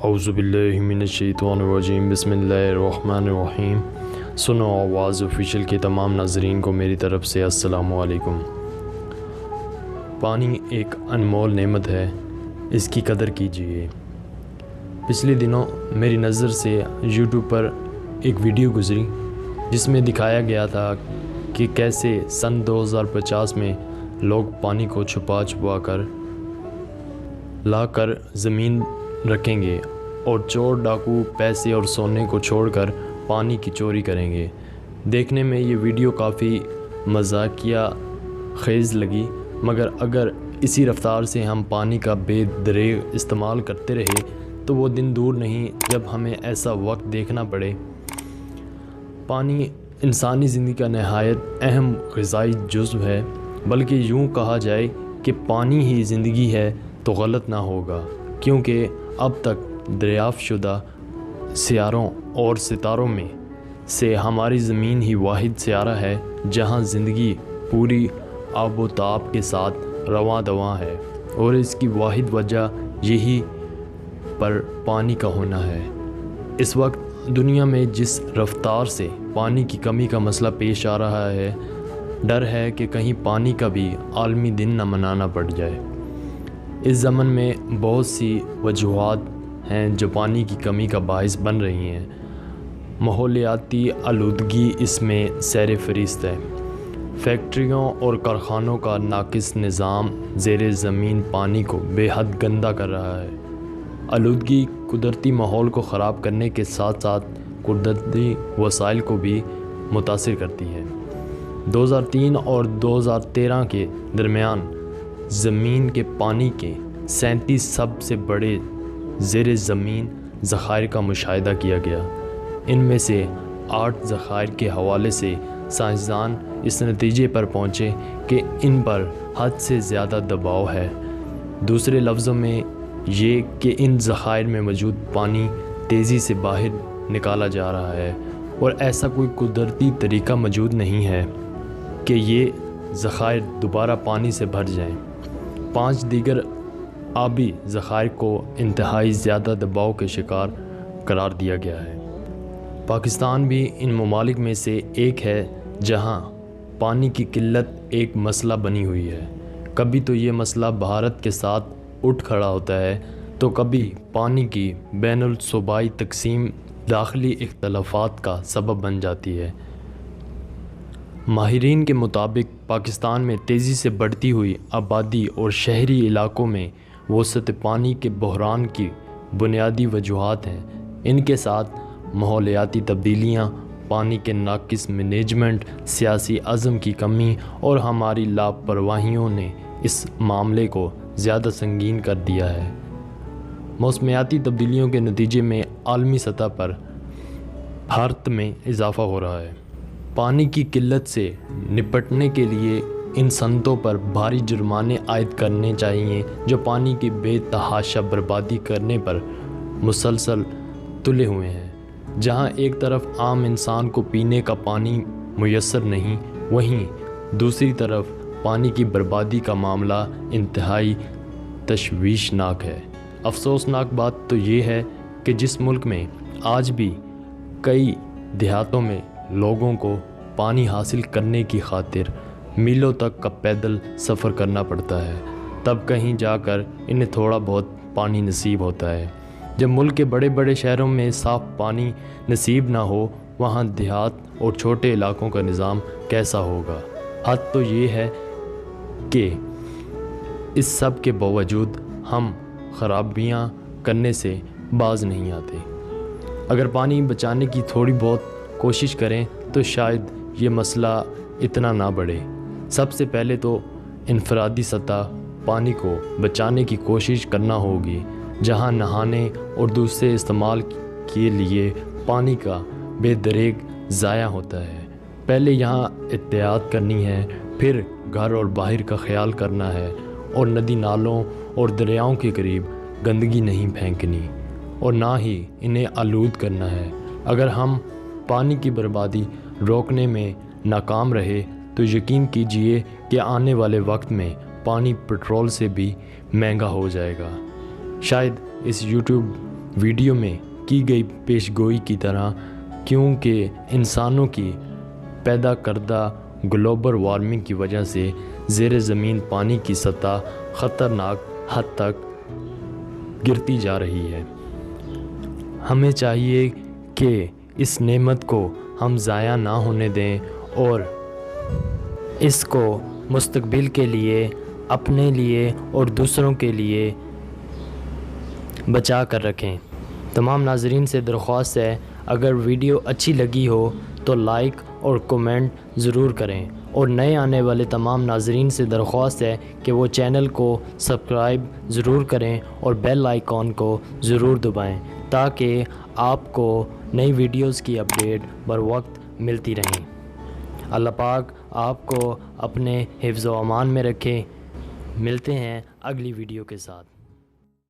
اعوذ باللہ من الشیطان الرجیم بسم اللہ الرحمن الرحیم۔ سنو آواز آفیشیل کے تمام ناظرین کو میری طرف سے السلام علیکم۔ پانی ایک انمول نعمت ہے، اس کی قدر کیجیے۔ پچھلے دنوں میری نظر سے یوٹیوب پر ایک ویڈیو گزری جس میں دکھایا گیا تھا کہ کیسے سن 2050 میں لوگ پانی کو چھپا کر لا کر زمین رکھیں گے اور چور ڈاکو پیسے اور سونے کو چھوڑ کر پانی کی چوری کریں گے۔ دیکھنے میں یہ ویڈیو کافی مذاقیہ خیز لگی، مگر اگر اسی رفتار سے ہم پانی کا بے دریغ استعمال کرتے رہے تو وہ دن دور نہیں جب ہمیں ایسا وقت دیکھنا پڑے۔ پانی انسانی زندگی کا نہایت اہم غذائی جزو ہے، بلکہ یوں کہا جائے کہ پانی ہی زندگی ہے تو غلط نہ ہوگا، کیونکہ اب تک دریافت شدہ سیاروں اور ستاروں میں سے ہماری زمین ہی واحد سیارہ ہے جہاں زندگی پوری آب و تاب کے ساتھ رواں دواں ہے، اور اس کی واحد وجہ یہی پر پانی کا ہونا ہے۔ اس وقت دنیا میں جس رفتار سے پانی کی کمی کا مسئلہ پیش آ رہا ہے، ڈر ہے کہ کہیں پانی کا بھی عالمی دن نہ منانا پڑ جائے۔ اس زمن میں بہت سی وجوہات ہیں جو پانی کی کمی کا باعث بن رہی ہیں۔ ماحولیاتی آلودگی اس میں سیر فہرست ہے۔ فیکٹریوں اور کارخانوں کا ناقص نظام زیر زمین پانی کو بے حد گندا کر رہا ہے۔ آلودگی قدرتی ماحول کو خراب کرنے کے ساتھ ساتھ قدرتی وسائل کو بھی متاثر کرتی ہے۔ 2003 اور 2013 کے درمیان زمین کے پانی کے 37 سب سے بڑے زیر زمین ذخائر کا مشاہدہ کیا گیا۔ ان میں سے 8 ذخائر کے حوالے سے سائنسدان اس نتیجے پر پہنچے کہ ان پر حد سے زیادہ دباؤ ہے۔ دوسرے لفظوں میں یہ کہ ان ذخائر میں موجود پانی تیزی سے باہر نکالا جا رہا ہے، اور ایسا کوئی قدرتی طریقہ موجود نہیں ہے کہ یہ ذخائر دوبارہ پانی سے بھر جائیں۔ 5 دیگر آبی ذخائر کو انتہائی زیادہ دباؤ کے شکار قرار دیا گیا ہے۔ پاکستان بھی ان ممالک میں سے ایک ہے جہاں پانی کی قلت ایک مسئلہ بنی ہوئی ہے۔ کبھی تو یہ مسئلہ بھارت کے ساتھ اٹھ کھڑا ہوتا ہے تو کبھی پانی کی بین الصوبائی تقسیم داخلی اختلافات کا سبب بن جاتی ہے۔ ماہرین کے مطابق پاکستان میں تیزی سے بڑھتی ہوئی آبادی اور شہری علاقوں میں وسعت پانی کے بحران کی بنیادی وجوہات ہیں۔ ان کے ساتھ ماحولیاتی تبدیلیاں، پانی کے ناقص مینجمنٹ، سیاسی عزم کی کمی اور ہماری لاپرواہیوں نے اس معاملے کو زیادہ سنگین کر دیا ہے۔ موسمیاتی تبدیلیوں کے نتیجے میں عالمی سطح پر حرارت میں اضافہ ہو رہا ہے۔ پانی کی قلت سے نپٹنے کے لیے ان صنعتوں پر بھاری جرمانے عائد کرنے چاہیے جو پانی کی بے تحاشا بربادی کرنے پر مسلسل تلے ہوئے ہیں۔ جہاں ایک طرف عام انسان کو پینے کا پانی میسر نہیں، وہیں دوسری طرف پانی کی بربادی کا معاملہ انتہائی تشویشناک ہے۔ افسوسناک بات تو یہ ہے کہ جس ملک میں آج بھی کئی دیہاتوں میں لوگوں کو پانی حاصل کرنے کی خاطر میلوں تک کا پیدل سفر کرنا پڑتا ہے، تب کہیں جا کر انہیں تھوڑا بہت پانی نصیب ہوتا ہے۔ جب ملک کے بڑے بڑے شہروں میں صاف پانی نصیب نہ ہو، وہاں دیہات اور چھوٹے علاقوں کا نظام کیسا ہوگا؟ حد تو یہ ہے کہ اس سب کے باوجود ہم خرابیاں کرنے سے باز نہیں آتے۔ اگر پانی بچانے کی تھوڑی بہت کوشش کریں تو شاید یہ مسئلہ اتنا نہ بڑھے۔ سب سے پہلے تو انفرادی سطح پانی کو بچانے کی کوشش کرنا ہوگی۔ جہاں نہانے اور دوسرے استعمال کے لیے پانی کا بے دریغ ضائع ہوتا ہے، پہلے یہاں احتیاط کرنی ہے، پھر گھر اور باہر کا خیال کرنا ہے، اور ندی نالوں اور دریاؤں کے قریب گندگی نہیں پھینکنی اور نہ ہی انہیں آلود کرنا ہے۔ اگر ہم پانی کی بربادی روکنے میں ناکام رہے تو یقین کیجیے کہ آنے والے وقت میں پانی پٹرول سے بھی مہنگا ہو جائے گا۔ شاید اس یوٹیوب ویڈیو میں کی گئی پیش گوئی کی طرح، کیونکہ انسانوں کی پیدا کردہ گلوبل وارمنگ کی وجہ سے زیر زمین پانی کی سطح خطرناک حد تک گرتی جا رہی ہے۔ ہمیں چاہیے کہ اس نعمت کو ہم ضائع نہ ہونے دیں اور اس کو مستقبل کے لیے، اپنے لیے اور دوسروں کے لیے بچا کر رکھیں۔ تمام ناظرین سے درخواست ہے، اگر ویڈیو اچھی لگی ہو تو لائک اور کومنٹ ضرور کریں، اور نئے آنے والے تمام ناظرین سے درخواست ہے کہ وہ چینل کو سبسکرائب ضرور کریں اور بیل آئیکن کو ضرور دبائیں تاکہ آپ کو نئی ویڈیوز کی اپڈیٹ بر وقت ملتی رہیں۔ اللہ پاک آپ کو اپنے حفظ و امان میں رکھے۔ ملتے ہیں اگلی ویڈیو کے ساتھ۔